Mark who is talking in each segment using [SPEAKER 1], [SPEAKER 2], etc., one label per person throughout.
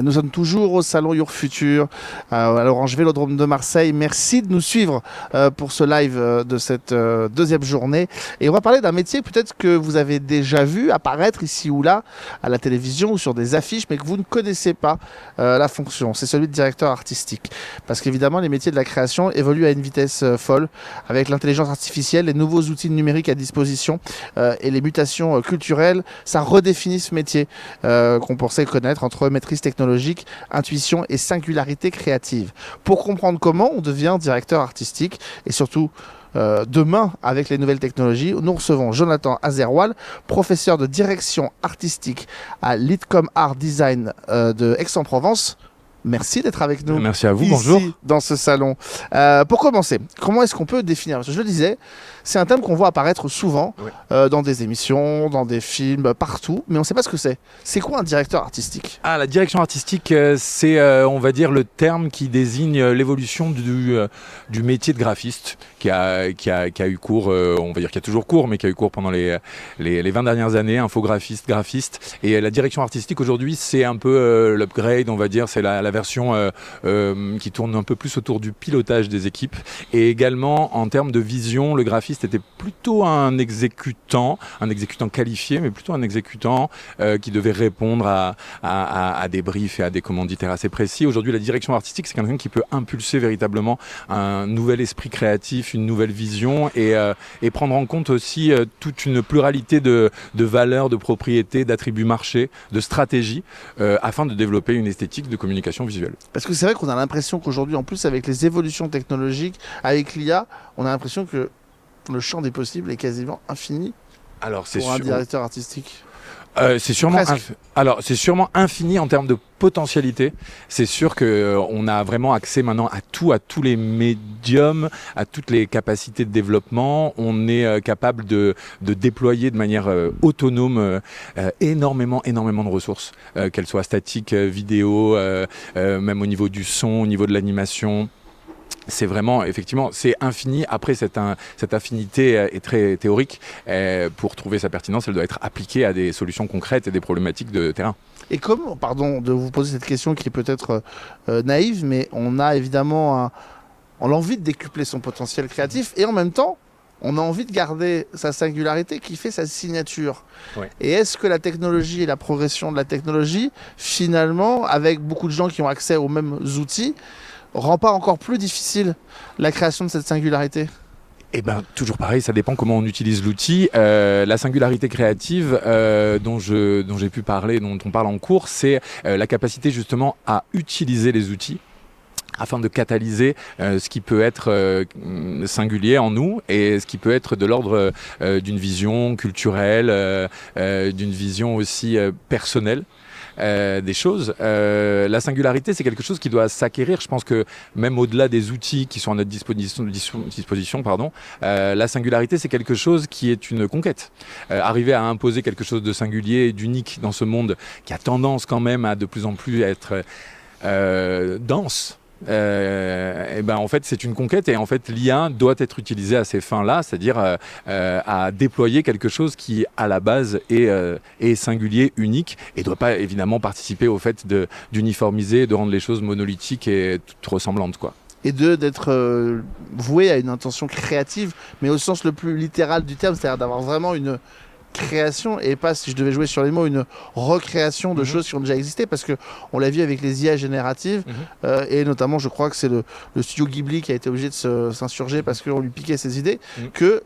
[SPEAKER 1] Nous sommes toujours au salon Your Future à l'Orange Vélodrome de Marseille. Merci de nous suivre pour ce live de cette deuxième journée. Et on va parler d'un métier peut-être que vous avez déjà vu apparaître ici ou là à la télévision ou sur des affiches, mais que vous ne connaissez pas la fonction. C'est celui de directeur artistique. Parce qu'évidemment, les métiers de la création évoluent à une vitesse folle avec l'intelligence artificielle, les nouveaux outils numériques à disposition et les mutations culturelles. Ça redéfinit ce métier qu'on pensait connaître entre maîtrise technologique, intuition et singularité créative. Pour comprendre comment on devient directeur artistique et surtout demain avec les nouvelles technologies, nous recevons Jonathan Azerwal, professeur de direction artistique à l'ITCOM Art Design de Aix-en-Provence. Merci d'être avec nous.
[SPEAKER 2] Merci à vous,
[SPEAKER 1] ici,
[SPEAKER 2] bonjour.
[SPEAKER 1] Dans ce salon. Pour commencer, comment est-ce qu'on peut définir? Parce que je le disais, c'est un thème qu'on voit apparaître souvent dans des émissions, dans des films, partout, mais on ne sait pas ce que c'est. C'est quoi un directeur artistique?
[SPEAKER 2] La direction artistique, c'est, on va dire, le terme qui désigne l'évolution du métier de graphiste qui a eu cours, on va dire qu'il y a toujours cours, mais qui a eu cours pendant les 20 dernières années, infographiste, graphiste. Et la direction artistique aujourd'hui, c'est un peu l'upgrade, on va dire, c'est la version qui tourne un peu plus autour du pilotage des équipes. Et également, en termes de vision, le graphiste était plutôt un exécutant qualifié, mais plutôt un exécutant qui devait répondre à des briefs et à des commanditaires assez précis. Aujourd'hui, la direction artistique, c'est quelqu'un qui peut impulser véritablement un nouvel esprit créatif, une nouvelle vision et prendre en compte aussi toute une pluralité de valeurs, de propriétés, d'attributs marchés, de stratégies afin de développer une esthétique de communication visuelle.
[SPEAKER 1] Parce que c'est vrai qu'on a l'impression qu'aujourd'hui, en plus avec les évolutions technologiques, avec l'IA, on a l'impression que le champ des possibles est quasiment infini.
[SPEAKER 2] Alors, c'est
[SPEAKER 1] pour un directeur artistique.
[SPEAKER 2] C'est sûrement infini en termes de potentialité. C'est sûr qu'on a vraiment accès maintenant à tous les médiums, à toutes les capacités de développement. On est capable de déployer de manière autonome énormément de ressources, qu'elles soient statiques, vidéo, même au niveau du son, au niveau de l'animation. C'est vraiment, effectivement, c'est infini. Après, cette affinité est très théorique. Pour trouver sa pertinence, elle doit être appliquée à des solutions concrètes et des problématiques de terrain.
[SPEAKER 1] Et comment, pardon de vous poser cette question qui est peut-être naïve, mais on a évidemment on a envie de décupler son potentiel créatif et en même temps, on a envie de garder sa singularité qui fait sa signature. Ouais. Et est-ce que la technologie et la progression de la technologie, finalement, avec beaucoup de gens qui ont accès aux mêmes outils, rend pas encore plus difficile la création de cette singularité?
[SPEAKER 2] Eh bien, toujours pareil, ça dépend comment on utilise l'outil. La singularité créative dont j'ai pu parler, dont on parle en cours, c'est la capacité justement à utiliser les outils afin de catalyser ce qui peut être singulier en nous et ce qui peut être de l'ordre d'une vision culturelle, d'une vision aussi personnelle. Des choses. La singularité, c'est quelque chose qui doit s'acquérir. Je pense que même au-delà des outils qui sont à notre disposition, la singularité, c'est quelque chose qui est une conquête. Arriver à imposer quelque chose de singulier et d'unique dans ce monde qui a tendance quand même à de plus en plus être dense. En fait c'est une conquête et en fait l'IA doit être utilisée à ces fins-là, c'est-à-dire à déployer quelque chose qui à la base est singulier, unique et ne doit pas évidemment participer au fait d'uniformiser, de rendre les choses monolithiques et toutes ressemblantes, quoi.
[SPEAKER 1] Et d'être voué à une intention créative, mais au sens le plus littéral du terme, c'est-à-dire d'avoir vraiment une création et pas, si je devais jouer sur les mots, une recréation de choses qui ont déjà existé, parce qu'on l'a vu avec les IA génératives et notamment je crois que c'est le studio Ghibli qui a été obligé de s'insurger parce qu'on lui piquait ses idées, que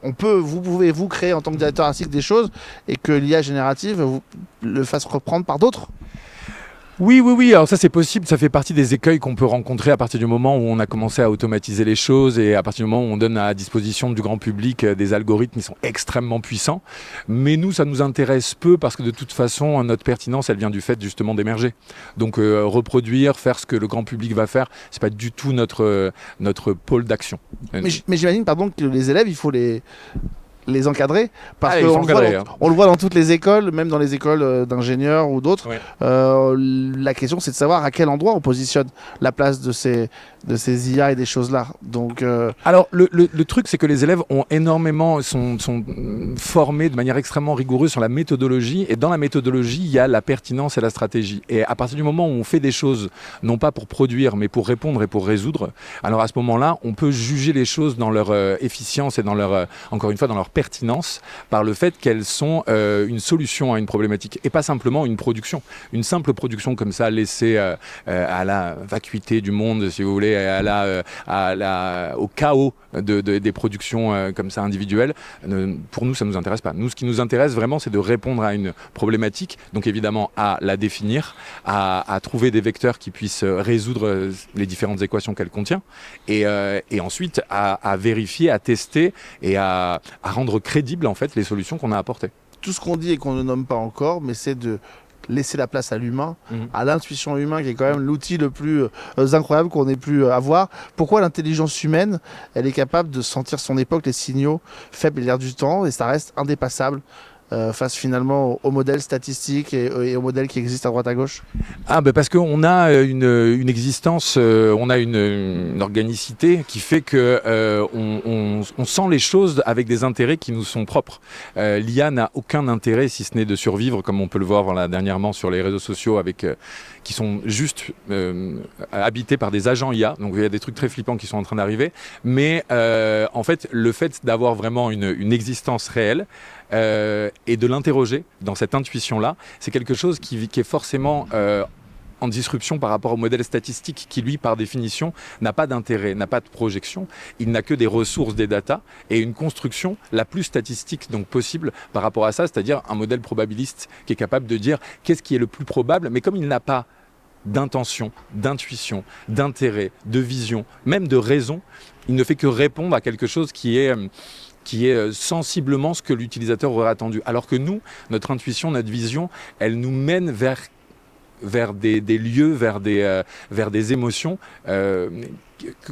[SPEAKER 1] vous pouvez créer en tant que directeur artistique des choses et que l'IA générative vous le fasse reprendre par d'autres.
[SPEAKER 2] Oui, alors ça c'est possible, ça fait partie des écueils qu'on peut rencontrer à partir du moment où on a commencé à automatiser les choses et à partir du moment où on donne à disposition du grand public des algorithmes qui sont extrêmement puissants. Mais nous, ça nous intéresse peu parce que de toute façon, notre pertinence, elle vient du fait justement d'émerger. Donc reproduire, faire ce que le grand public va faire, c'est pas du tout notre pôle d'action.
[SPEAKER 1] Mais j'imagine, pardon, que les élèves, il faut les les encadrer, parce
[SPEAKER 2] ils sont
[SPEAKER 1] qu'on
[SPEAKER 2] encadrés, hein.
[SPEAKER 1] on le voit dans toutes les écoles, même dans les écoles d'ingénieurs ou d'autres.
[SPEAKER 2] Ouais.
[SPEAKER 1] La question, c'est de savoir à quel endroit on positionne la place de ces IA et des choses-là. Donc,
[SPEAKER 2] Alors, le truc, c'est que les élèves ont sont formés de manière extrêmement rigoureuse sur la méthodologie. Et dans la méthodologie, il y a la pertinence et la stratégie. Et à partir du moment où on fait des choses, non pas pour produire, mais pour répondre et pour résoudre, alors à ce moment-là, on peut juger les choses dans leur efficience et dans leur, encore une fois, dans leur pertinence par le fait qu'elles sont une solution à une problématique et pas simplement une production. Une simple production comme ça, laissée à la vacuité du monde, si vous voulez, au chaos des productions comme ça individuelles, pour nous, ça ne nous intéresse pas. Nous, ce qui nous intéresse vraiment, c'est de répondre à une problématique, donc évidemment à la définir, à trouver des vecteurs qui puissent résoudre les différentes équations qu'elle contient, et ensuite à vérifier, à tester et à rendre crédibles en fait les solutions qu'on a apportées.
[SPEAKER 1] tout ce qu'on dit et qu'on ne nomme pas encore, mais c'est de laisser la place à l'humain, à l'intuition humaine, qui est quand même l'outil le plus incroyable qu'on ait pu avoir. Pourquoi l'intelligence humaine, elle est capable de sentir son époque, les signaux faibles et l'air du temps, et ça reste indépassable face finalement aux modèles statistiques et aux modèles qui existent à droite à gauche?
[SPEAKER 2] Parce qu'on a une existence, on a une organicité qui fait que on sent les choses avec des intérêts qui nous sont propres. L'IA n'a aucun intérêt si ce n'est de survivre, comme on peut le voir dernièrement sur les réseaux sociaux, qui sont juste habités par des agents IA. Donc il y a des trucs très flippants qui sont en train d'arriver. Mais en fait, le fait d'avoir vraiment une existence réelle, et de l'interroger dans cette intuition-là, c'est quelque chose qui est forcément en disruption par rapport au modèle statistique qui, lui, par définition, n'a pas d'intérêt, n'a pas de projection. Il n'a que des ressources, des datas et une construction la plus statistique donc possible par rapport à ça, c'est-à-dire un modèle probabiliste qui est capable de dire qu'est-ce qui est le plus probable, mais comme il n'a pas d'intention, d'intuition, d'intérêt, de vision, même de raison, il ne fait que répondre à quelque chose qui est sensiblement ce que l'utilisateur aurait attendu. Alors que nous, notre intuition, notre vision, elle nous mène vers des lieux, vers des émotions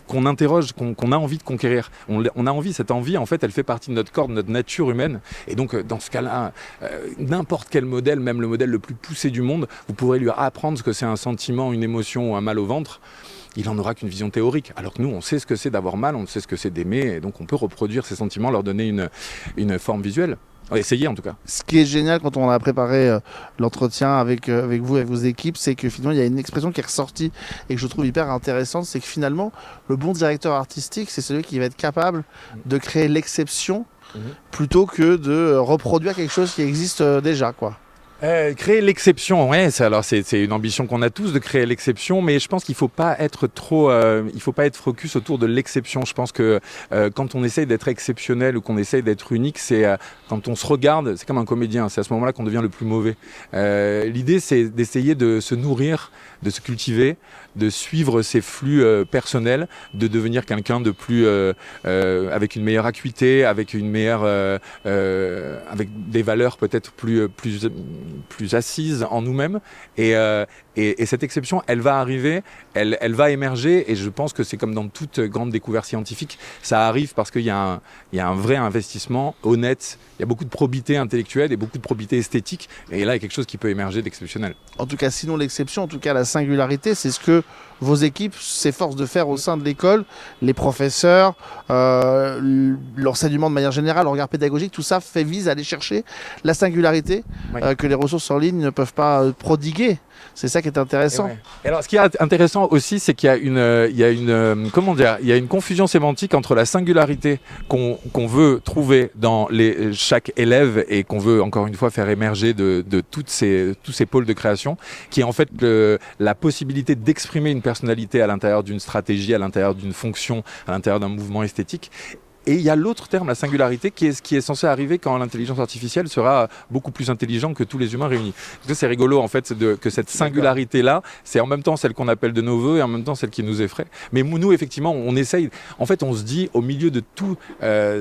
[SPEAKER 2] qu'on interroge, qu'on a envie de conquérir. On a envie, cette envie, en fait, elle fait partie de notre corps, de notre nature humaine. Et donc, dans ce cas-là, n'importe quel modèle, même le modèle le plus poussé du monde, vous pourrez lui apprendre ce que c'est un sentiment, une émotion ou un mal au ventre. Il n'en aura qu'une vision théorique. Alors que nous, on sait ce que c'est d'avoir mal, on sait ce que c'est d'aimer, et donc on peut reproduire ces sentiments, leur donner une forme visuelle. Essayer en tout cas.
[SPEAKER 1] Ce qui est génial quand on a préparé l'entretien avec vous, avec vos équipes, c'est que finalement il y a une expression qui est ressortie et que je trouve hyper intéressante, c'est que finalement le bon directeur artistique, c'est celui qui va être capable de créer l'exception plutôt que de reproduire quelque chose qui existe déjà, quoi.
[SPEAKER 2] Créer l'exception, ouais, c'est une ambition qu'on a tous de créer l'exception, mais je pense qu'il faut pas être il faut pas être focus autour de l'exception. Je pense que quand on essaye d'être exceptionnel ou qu'on essaye d'être unique, c'est quand on se regarde, c'est comme un comédien, c'est à ce moment-là qu'on devient le plus mauvais. L'idée, c'est d'essayer de se nourrir, de se cultiver, de suivre ses flux personnels, de devenir quelqu'un de plus avec une meilleure acuité, avec une meilleure avec des valeurs peut-être plus assises en nous-mêmes, et cette exception, elle va arriver, elle va émerger, et je pense que c'est comme dans toute grande découverte scientifique, ça arrive parce qu'il y a un vrai investissement honnête, il y a beaucoup de probité intellectuelle et beaucoup de probité esthétique, et là il y a quelque chose qui peut émerger d'exceptionnel.
[SPEAKER 1] En tout cas, sinon l'exception, en tout cas la singularité, c'est ce que vos équipes s'efforcent de faire au sein de l'école, les professeurs, l'enseignement de manière générale, le regard pédagogique, tout ça vise à aller chercher la singularité que les ressources en ligne ne peuvent pas prodiguer. C'est ça qui est intéressant.
[SPEAKER 2] Et alors, ce qui est intéressant aussi, c'est qu'il y a une confusion sémantique entre la singularité qu'on veut trouver dans chaque élève et qu'on veut encore une fois faire émerger de tous ces pôles de création, qui est en fait la possibilité d'exprimer une personnalité à l'intérieur d'une stratégie, à l'intérieur d'une fonction, à l'intérieur d'un mouvement esthétique. Et il y a l'autre terme, la singularité, qui est censé arriver quand l'intelligence artificielle sera beaucoup plus intelligente que tous les humains réunis. Donc c'est rigolo en fait que cette singularité-là, c'est en même temps celle qu'on appelle de nos voeux et en même temps celle qui nous effraie. Mais nous, effectivement, on essaye, en fait on se dit, au milieu de toutes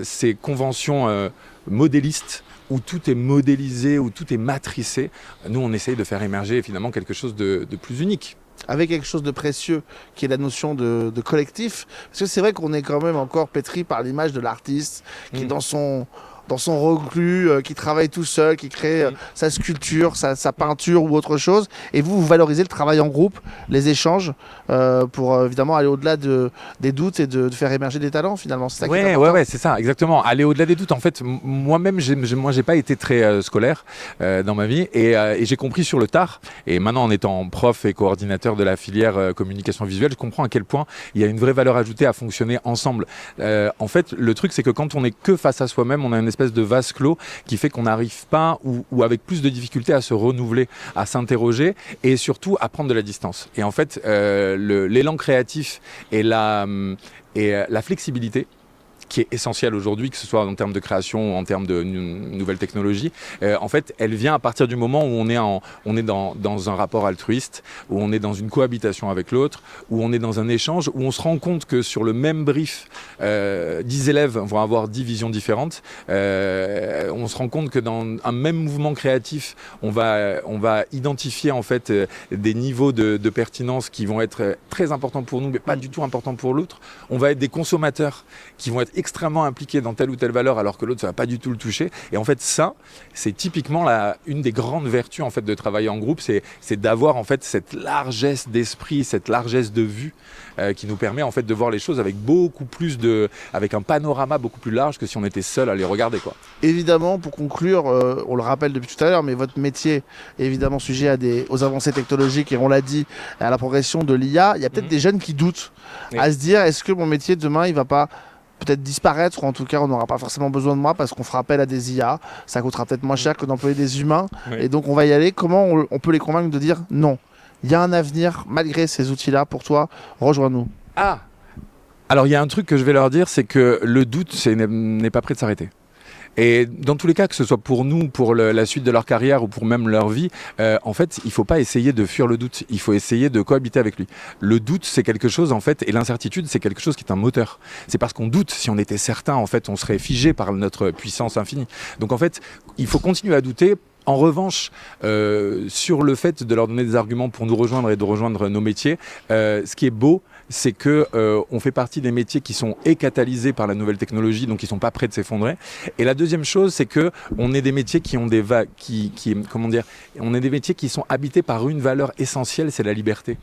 [SPEAKER 2] ces conventions modélistes, où tout est modélisé, où tout est matricé, nous on essaye de faire émerger finalement quelque chose de plus unique.
[SPEAKER 1] Avec quelque chose de précieux qui est la notion de collectif, parce que c'est vrai qu'on est quand même encore pétri par l'image de l'artiste qui est dans son dans son reclus, qui travaille tout seul, qui crée sa sculpture, sa peinture ou autre chose. Et vous valorisez le travail en groupe, les échanges, pour évidemment aller au-delà des doutes et de faire émerger des talents finalement. C'est ça qui est important.
[SPEAKER 2] Ouais, c'est ça, exactement. Aller au-delà des doutes. En fait, moi-même, j'ai pas été très scolaire dans ma vie et j'ai compris sur le tard. Et maintenant, en étant prof et coordinateur de la filière communication visuelle, je comprends à quel point il y a une vraie valeur ajoutée à fonctionner ensemble. En fait, le truc, c'est que quand on est que face à soi-même, on a une espèce de vase clos qui fait qu'on n'arrive pas ou avec plus de difficultés à se renouveler, à s'interroger et surtout à prendre de la distance. Et en fait, l'élan créatif et la flexibilité qui est essentielle aujourd'hui, que ce soit en termes de création ou en termes de nouvelles technologies, en fait, elle vient à partir du moment où on est dans un rapport altruiste, où on est dans une cohabitation avec l'autre, où on est dans un échange, où on se rend compte que sur le même brief, 10 élèves vont avoir 10 visions différentes. On se rend compte que dans un même mouvement créatif, on va identifier en fait des niveaux de pertinence qui vont être très importants pour nous, mais pas du tout importants pour l'autre. On va être des consommateurs qui vont être extrêmement impliqué dans telle ou telle valeur alors que l'autre ça va pas du tout le toucher. Et en fait ça c'est typiquement une des grandes vertus en fait de travailler en groupe, c'est d'avoir en fait cette largesse d'esprit, cette largesse de vue qui nous permet en fait de voir les choses avec avec un panorama beaucoup plus large que si on était seul à les regarder quoi.
[SPEAKER 1] Évidemment, pour conclure, on le rappelle depuis tout à l'heure, mais votre métier est évidemment sujet aux avancées technologiques et on l'a dit, à la progression de l'IA. Il y a peut-être des jeunes qui doutent à se dire est-ce que mon métier demain il va pas peut-être disparaître, ou en tout cas on n'aura pas forcément besoin de moi parce qu'on fera appel à des IA, ça coûtera peut-être moins cher que d'employer des humains, et donc on va y aller. Comment on peut les convaincre de dire non, il y a un avenir malgré ces outils-là pour toi, rejoins-nous?
[SPEAKER 2] Alors il y a un truc que je vais leur dire, c'est que le doute n'est pas prêt de s'arrêter. Et dans tous les cas, que ce soit pour nous, pour la suite de leur carrière ou pour même leur vie, en fait, il ne faut pas essayer de fuir le doute. Il faut essayer de cohabiter avec lui. Le doute, c'est quelque chose, en fait, et l'incertitude, c'est quelque chose qui est un moteur. C'est parce qu'on doute. Si on était certain, en fait, on serait figé par notre puissance infinie. Donc, en fait, il faut continuer à douter. En revanche, sur le fait de leur donner des arguments pour nous rejoindre et de rejoindre nos métiers, ce qui est beau, c'est que on fait partie des métiers qui sont catalysés par la nouvelle technologie, donc qui sont pas prêts de s'effondrer. Et la deuxième chose, c'est que on est des métiers qui ont on est des métiers qui sont habités par une valeur essentielle, c'est la liberté.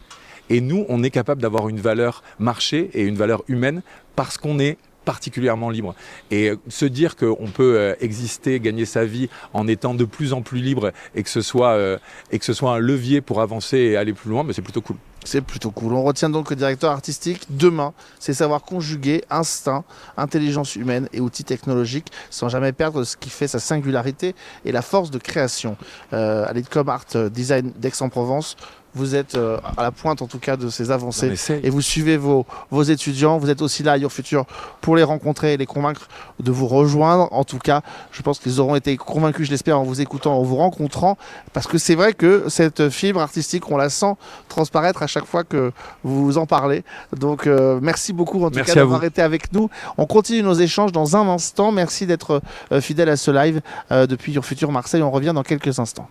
[SPEAKER 2] Et nous, on est capable d'avoir une valeur marché et une valeur humaine parce qu'on est particulièrement libre. Et se dire qu'on peut exister, gagner sa vie en étant de plus en plus libre et que ce soit un levier pour avancer et aller plus loin, c'est plutôt cool.
[SPEAKER 1] C'est plutôt cool. On retient donc le directeur artistique demain, c'est savoir conjuguer instinct, intelligence humaine et outils technologiques sans jamais perdre ce qui fait sa singularité et la force de création. À l'IDCOM Art Design d'Aix-en-Provence, vous êtes à la pointe en tout cas de ces avancées et vous suivez vos étudiants. Vous êtes aussi là à Your Future pour les rencontrer et les convaincre de vous rejoindre. En tout cas, je pense qu'ils auront été convaincus, je l'espère, en vous écoutant, en vous rencontrant, parce que c'est vrai que cette fibre artistique, on la sent transparaître à chaque fois que vous en parlez. Donc merci beaucoup en tout cas d'avoir été avec nous. On continue nos échanges dans un instant. Merci d'être fidèle à ce live depuis Your Future Marseille. On revient dans quelques instants.